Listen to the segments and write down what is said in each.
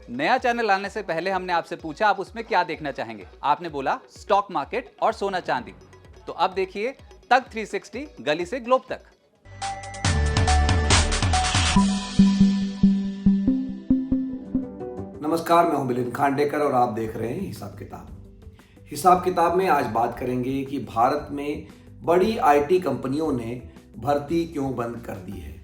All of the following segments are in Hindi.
नया चैनल लाने से पहले हमने आपसे पूछा आप उसमें क्या देखना चाहेंगे। आपने बोला स्टॉक मार्केट और सोना चांदी। तो अब देखिए तक 360 गली से ग्लोब तक। नमस्कार, मैं हूं मिलिंद खांडेकर और आप देख रहे हैं हिसाब किताब। हिसाब किताब में आज बात करेंगे कि भारत में बड़ी आईटी कंपनियों ने भर्ती क्यों बंद कर दी है।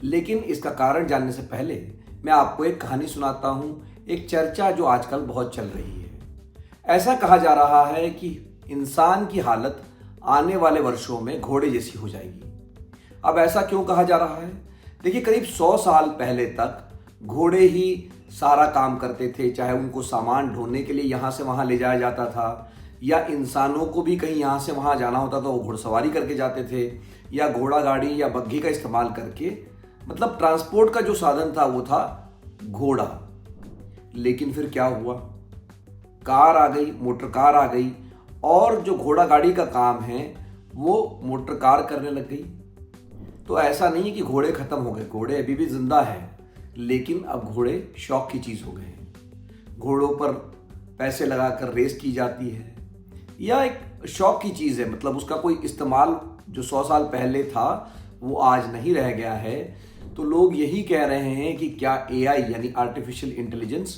लेकिन इसका कारण जानने से पहले मैं आपको एक कहानी सुनाता हूं, एक चर्चा जो आजकल बहुत चल रही है। ऐसा कहा जा रहा है कि इंसान की हालत आने वाले वर्षों में घोड़े जैसी हो जाएगी। अब ऐसा क्यों कहा जा रहा है? देखिए, करीब 100 साल पहले तक घोड़े ही सारा काम करते थे, चाहे उनको सामान ढोने के लिए यहाँ से वहाँ ले जाया जाता था, या इंसानों को भी कहीं यहाँ से वहाँ जाना होता तो वो घुड़सवारी करके जाते थे, या घोड़ा गाड़ी या बग्घी का इस्तेमाल करके, मतलब ट्रांसपोर्ट का जो साधन था वो था घोड़ा। लेकिन फिर क्या हुआ? कार आ गई, मोटर कार आ गई, और जो घोड़ा गाड़ी का काम है वो मोटर कार करने लग गई। तो ऐसा नहीं है कि घोड़े खत्म हो गए, घोड़े अभी भी जिंदा है, लेकिन अब घोड़े शौक की चीज हो गए हैं। घोड़ों पर पैसे लगाकर रेस की जाती है, या एक शौक की चीज है, मतलब उसका कोई इस्तेमाल जो 100 साल पहले था वो आज नहीं रह गया है। तो लोग यही कह रहे हैं कि क्या एआई यानी आर्टिफिशियल इंटेलिजेंस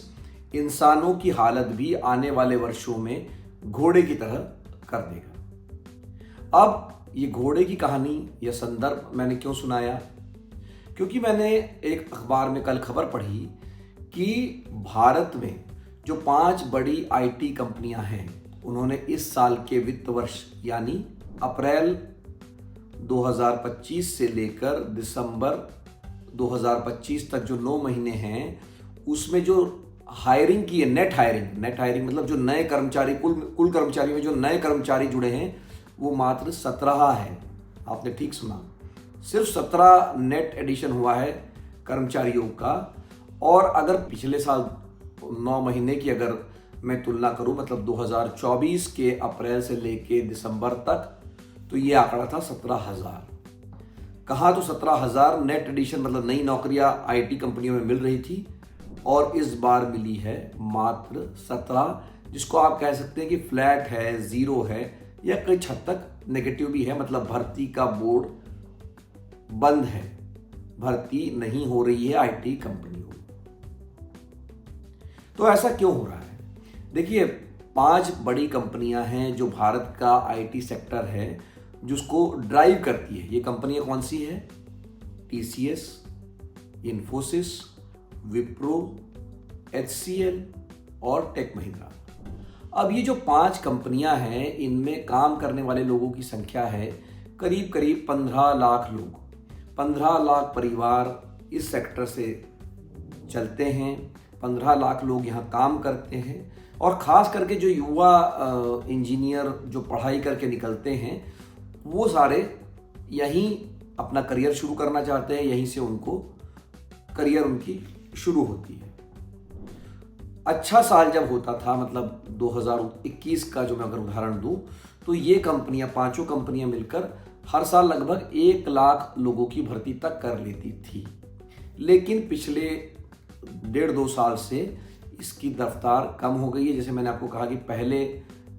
इंसानों की हालत भी आने वाले वर्षों में घोड़े की तरह कर देगा। अब ये घोड़े की कहानी या संदर्भ मैंने क्यों सुनाया? क्योंकि मैंने एक अखबार में कल खबर पढ़ी कि भारत में जो 5 बड़ी आईटी कंपनियां हैं, उन्होंने इस साल के वित्त वर्ष यानी अप्रैल 2025 से लेकर दिसंबर 2025 तक जो 9 महीने हैं, उसमें जो हायरिंग की है, नेट हायरिंग मतलब जो नए कर्मचारी, कुल कर्मचारी में जो नए कर्मचारी जुड़े हैं वो मात्र 17 है। आपने ठीक सुना, सिर्फ 17 नेट एडिशन हुआ है कर्मचारियों का। और अगर पिछले साल 9 महीने की अगर मैं तुलना करूं, मतलब 2024 के अप्रैल से लेके दिसंबर तक, तो ये आंकड़ा था 17,000। कहा तो 17,000 नेट एडिशन, मतलब नई नौकरियां आईटी कंपनियों में मिल रही थी, और इस बार मिली है मात्र 17, जिसको आप कह सकते हैं कि फ्लैट है, जीरो है, या कई हद तक नेगेटिव भी है। मतलब भर्ती का बोर्ड बंद है, भर्ती नहीं हो रही है आईटी कंपनियों में। तो ऐसा क्यों हो रहा है? देखिए, 5 बड़ी कंपनियां हैं जो भारत का आईटी सेक्टर है जिसको ड्राइव करती है। ये कंपनियां कौन सी है? टीसीएस, इन्फोसिस, विप्रो, एचसीएल और टेक महिंद्रा। अब ये जो 5 कंपनियां हैं, इनमें काम करने वाले लोगों की संख्या है करीब 15 लाख लोग। 15 लाख परिवार इस सेक्टर से चलते हैं, 15 लाख लोग यहाँ काम करते हैं। और ख़ास करके जो युवा इंजीनियर जो पढ़ाई करके निकलते हैं, वो सारे यहीं अपना करियर शुरू करना चाहते हैं, यहीं से उनको करियर उनकी शुरू होती है। अच्छा साल जब होता था, मतलब 2021 का जो मैं अगर उदाहरण दूं, तो ये कंपनियां, 5 कंपनियां मिलकर हर साल लगभग 1 लाख लोगों की भर्ती तक कर लेती थी। लेकिन पिछले 1.5-2 साल से इसकी रफ्तार कम हो गई है। जैसे मैंने आपको कहा कि पहले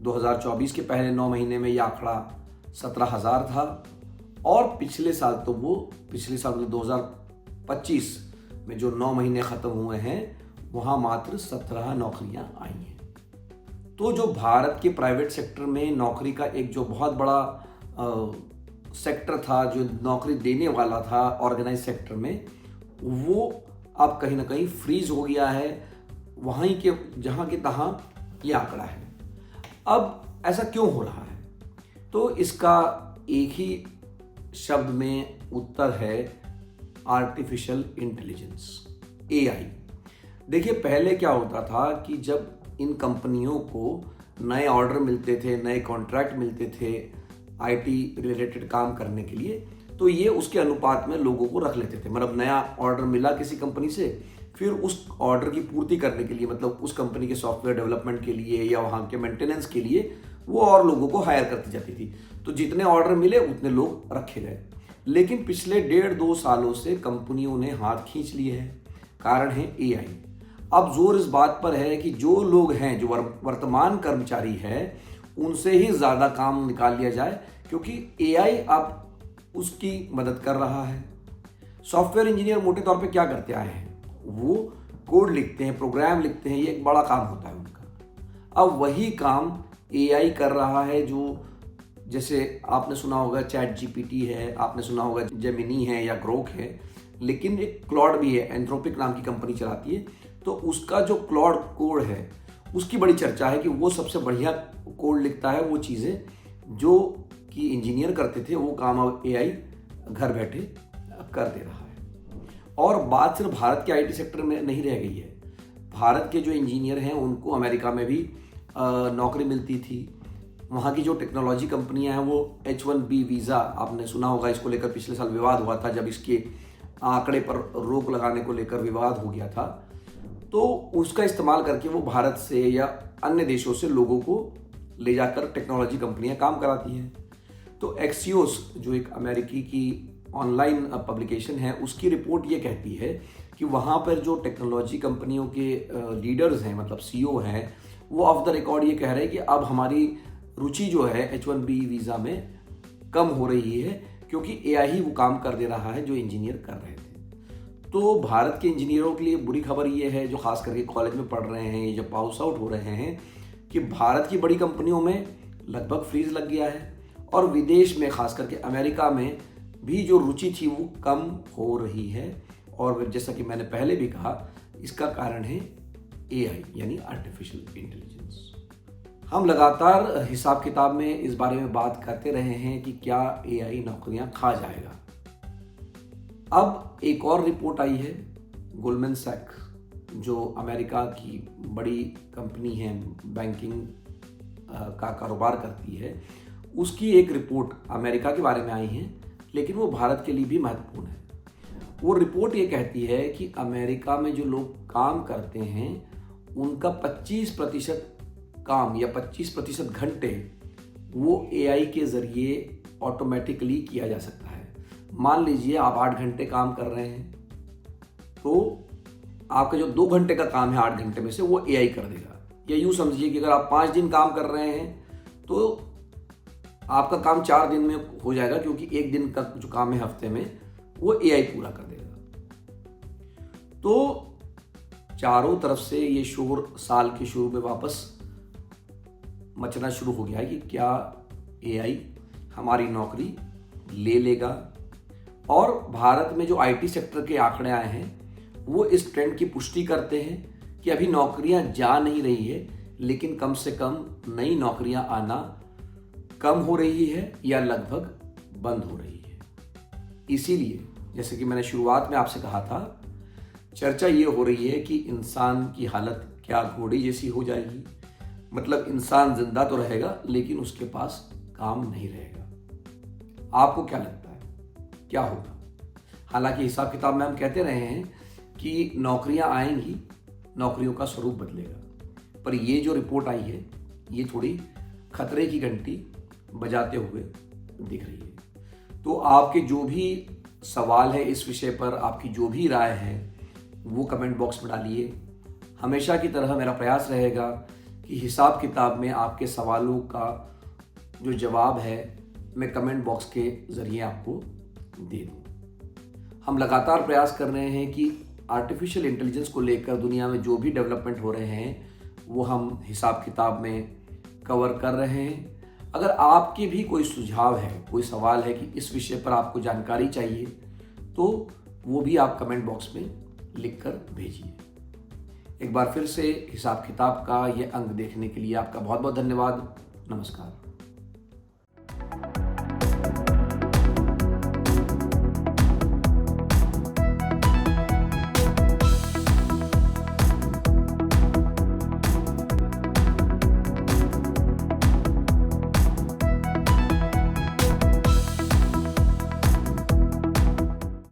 2024 के पहले 9 महीने में यह आंकड़ा 17,000 था, और पिछले साल मतलब 2025 में जो 9 महीने खत्म हुए हैं, वहां मात्र 17 नौकरियां आई हैं। तो जो भारत के प्राइवेट सेक्टर में नौकरी का एक जो बहुत बड़ा सेक्टर था, जो नौकरी देने वाला था ऑर्गेनाइज सेक्टर में, वो अब कहीं ना कहीं फ्रीज हो गया है, वहीं के जहां के तहां ये आंकड़ा है। अब ऐसा क्यों हो रहा है? तो इसका एक ही शब्द में उत्तर है, आर्टिफिशियल इंटेलिजेंस, एआई। देखिए, पहले क्या होता था कि जब इन कंपनियों को नए ऑर्डर मिलते थे, नए कॉन्ट्रैक्ट मिलते थे आईटी रिलेटेड काम करने के लिए, तो ये उसके अनुपात में लोगों को रख लेते थे। मतलब नया ऑर्डर मिला किसी कंपनी से, फिर उस ऑर्डर की पूर्ति करने के लिए, मतलब उस कंपनी के सॉफ्टवेयर डेवलपमेंट के लिए या वहाँ के मेंटेनेंस के लिए, वो और लोगों को हायर करती जाती थी। तो जितने ऑर्डर मिले उतने लोग रखे गए। लेकिन पिछले 1.5-2 सालों से कंपनियों ने हाथ खींच लिए हैं। कारण है एआई। अब जोर इस बात पर है कि जो लोग हैं, जो वर्तमान कर्मचारी है, उनसे ही ज़्यादा काम निकाल लिया जाए, क्योंकि एआई अब उसकी मदद कर रहा है। सॉफ्टवेयर इंजीनियर मोटे तौर पे क्या करते आए हैं? वो कोड लिखते हैं, प्रोग्राम लिखते हैं, ये एक बड़ा काम होता है उनका। अब वही काम एआई कर रहा है, जो जैसे आपने सुना होगा चैट जीपीटी है, आपने सुना होगा जेमिनी है या ग्रोक है, लेकिन एक क्लॉड भी है, एंथ्रोपिक नाम की कंपनी चलाती है। तो उसका जो क्लॉड कोड है, उसकी बड़ी चर्चा है कि वो सबसे बढ़िया कोड लिखता है। वो चीज़ें जो कि इंजीनियर करते थे, वो काम अब एआई घर बैठे कर दे रहा है। और बात सिर्फ भारत के आईटी सेक्टर में नहीं रह गई है। भारत के जो इंजीनियर हैं, उनको अमेरिका में भी नौकरी मिलती थी। वहाँ की जो टेक्नोलॉजी कंपनियां हैं, वो H1B वीज़ा, आपने सुना होगा, इसको लेकर पिछले साल विवाद हुआ था, जब इसके आंकड़े पर रोक लगाने को लेकर विवाद हो गया था। तो उसका इस्तेमाल करके वो भारत से या अन्य देशों से लोगों को ले जाकर टेक्नोलॉजी कंपनियां काम कराती हैं। तो एक्सियोस, जो एक अमेरिकी की ऑनलाइन पब्लिकेशन है, उसकी रिपोर्ट ये कहती है कि वहाँ पर जो टेक्नोलॉजी कंपनियों के लीडर्स हैं, मतलब CEO हैं, वो ऑफ द रिकॉर्ड ये कह रहे हैं कि अब हमारी रुचि जो है H1B वीज़ा में कम हो रही है, क्योंकि एआई ही वो काम कर दे रहा है जो इंजीनियर कर रहे थे। तो भारत के इंजीनियरों के लिए बुरी खबर ये है, जो खास करके कॉलेज में पढ़ रहे हैं, जो पास आउट हो रहे हैं, कि भारत की बड़ी कंपनियों में लगभग फ्रीज लग गया है, और विदेश में खास करके अमेरिका में भी जो रुचि थी वो कम हो रही है। और जैसा कि मैंने पहले भी कहा, इसका कारण है एआई, यानी आर्टिफिशियल इंटेलिजेंस। हम लगातार हिसाब किताब में इस बारे में बात करते रहे हैं कि क्या एआई नौकरियां खा जाएगा। अब एक और रिपोर्ट आई है, गोल्डमैन सैक्स, जो अमेरिका की बड़ी कंपनी है, बैंकिंग का कारोबार करती है, उसकी एक रिपोर्ट अमेरिका के बारे में आई है, लेकिन वो भारत के लिए भी महत्वपूर्ण है। वो रिपोर्ट ये कहती है कि अमेरिका में जो लोग काम करते हैं, उनका 25% काम या 25% घंटे वो एआई के ज़रिए ऑटोमेटिकली किया जा सकता है। मान लीजिए आप 8 घंटे काम कर रहे हैं, तो आपका जो 2 घंटे का काम है 8 घंटे में से, वो एआई कर देगा। या यूँ समझिए कि अगर आप 5 दिन काम कर रहे हैं, तो आपका काम 4 दिन में हो जाएगा, क्योंकि 1 दिन का जो काम है हफ्ते में, वो एआई पूरा कर देगा। तो चारों तरफ से ये शोर साल के शुरू में वापस मचना शुरू हो गया है कि क्या एआई हमारी नौकरी ले लेगा। और भारत में जो आईटी सेक्टर के आंकड़े आए हैं, वो इस ट्रेंड की पुष्टि करते हैं कि अभी नौकरियां जा नहीं रही है, लेकिन कम से कम नई नौकरियां आना कम हो रही है या लगभग बंद हो रही है। इसीलिए जैसे कि मैंने शुरुआत में आपसे कहा था, चर्चा ये हो रही है कि इंसान की हालत क्या घोड़े जैसी हो जाएगी। मतलब इंसान जिंदा तो रहेगा, लेकिन उसके पास काम नहीं रहेगा। आपको क्या लगता है, क्या होगा? हालांकि हिसाब किताब में हम कहते रहे हैं कि नौकरियां आएंगी, नौकरियों का स्वरूप बदलेगा, पर ये जो रिपोर्ट आई है, ये थोड़ी खतरे की घंटी बजाते हुए दिख रही है। तो आपके जो भी सवाल है इस विषय पर, आपकी जो भी राय है, वो कमेंट बॉक्स में डालिए। हमेशा की तरह मेरा प्रयास रहेगा कि हिसाब किताब में आपके सवालों का जो जवाब है, मैं कमेंट बॉक्स के ज़रिए आपको दे दूँ। हम लगातार प्रयास कर रहे हैं कि आर्टिफिशियल इंटेलिजेंस को लेकर दुनिया में जो भी डेवलपमेंट हो रहे हैं, वो हम हिसाब किताब में कवर कर रहे हैं। अगर आपके भी कोई सुझाव है, कोई सवाल है कि इस विषय पर आपको जानकारी चाहिए, तो वो भी आप कमेंट बॉक्स में लिखकर भेजिए। एक बार फिर से हिसाब किताब का ये अंक देखने के लिए आपका बहुत बहुत धन्यवाद। नमस्कार।